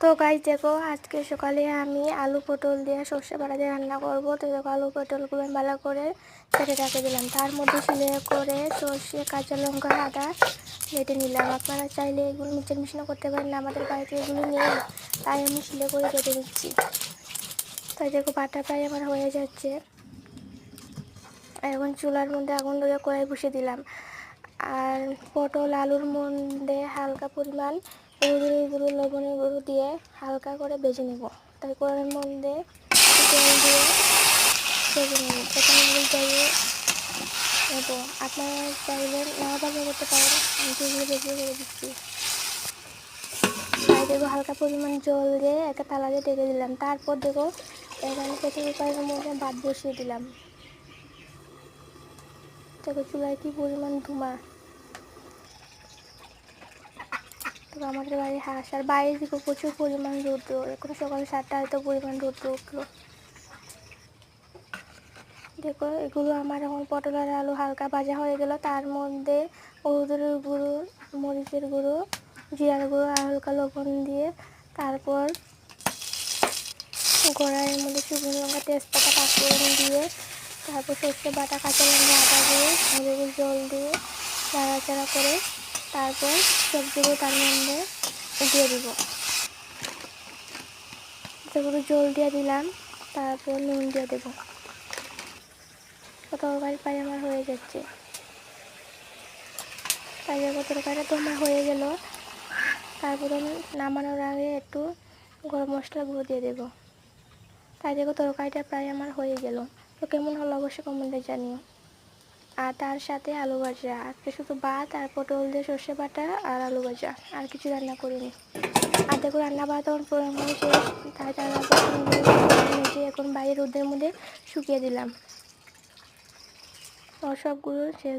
তো গাইস দেখো, আজকে সকালে আমি আলু পটল দিয়ে সর্ষে বাটা দিয়ে রান্না করব। তো দেখো, আলু পটলগুলো আমি ভালো করে কেটে রেখে দিলাম। তার মধ্যে সিলে করে সর্ষে, কাঁচা লঙ্কা, আদা বেটে নিলাম। আপনারা চাইলে এগুলো মিক্সচার মেশিনও করতে পারেন না, আমাদের বাড়িতে এগুলো নেই, তাই আমি সিলে করে কেটে নিচ্ছি। তাই দেখো, বাটা প্রায় আমার হয়ে যাচ্ছে। এখন চুলার মধ্যে আগুন ধরে কড়াই বসিয়ে দিলাম। আর পটল আলুর মধ্যে হালকা পরিমাণ হলুদের গুঁড়ো, লবণের গুঁড়ো দিয়ে হালকা করে ভেজে নেব। তাই কড়াইয়ের মধ্যে তেল দিয়ে ভেজে নেব। প্রথমে দিয়ে নেব। আপনারা চাইলে নাও ব্যবহার করতে পারেন, আমি যেগুলো ভেজে করে দিচ্ছি। তাই দেখো, হালকা পরিমাণ জল দিয়ে একটা থালা দিয়ে ঢেকে দিলাম। তারপর দেখো, এখানে প্রেসার কুকারের মধ্যে ভাত বসিয়ে দিলাম। দেখো চুলায় কি পরিমাণ ধোঁয়া। তো আমাদের বাড়ির হাঁস, আর বাইরে দিকে প্রচুর পরিমাণ রৌদ্র। এখন সকাল 7টা হয়তো পরিমাণ রৌদ্র উঠলো। দেখো, এগুলো আমার এখন পটল আর আলু হালকা ভাজা হয়ে গেল। তার মধ্যে হলুদের গুঁড়ো, মরিচের গুঁড়ো, জিরার গুঁড়ো আর হালকা লবণ দিয়ে, তারপর কড়াইয়ের মধ্যে শুকনো লঙ্কা, তেজপাতা, পাঁচফোড়ন দিয়ে, তারপর সর্ষে বাটা, কাঁচা লঙ্কা, আদা দিয়ে, হলুদের জল দিয়ে নাড়াচাড়া করে তারপর সবজিগুলো তার মধ্যে দিয়ে দিব। সেগুলো জল দিয়ে দিলাম, তারপর নুন দিয়ে দেবো। তরকারি প্রায় আমার হয়ে যাচ্ছে। তাই দেখো, তরকারিটা তো আমার হয়ে গেল। তারপর আমি নামানোর আগে একটু গরম মশলা গুঁড়ো দিয়ে দেবো। তাই দেখো, তরকারিটা প্রায় আমার হয়ে গেল। তো কেমন হলো অবশ্যই কমেন্টে জানিও। আর তার সাথে আলু ভাজা, আজকে শুধু ভাত আর পটল দিয়ে সর্ষে বাটা আর আলু ভাজা, আর কিছু রান্না করিনি। আর দেখো, রান্না বাড়া তখন পরিমাণ শেষ। তাই রান্না নিজে এখন বাইরে রোদের মধ্যে শুকিয়ে দিলাম। সবগুলো শেষ।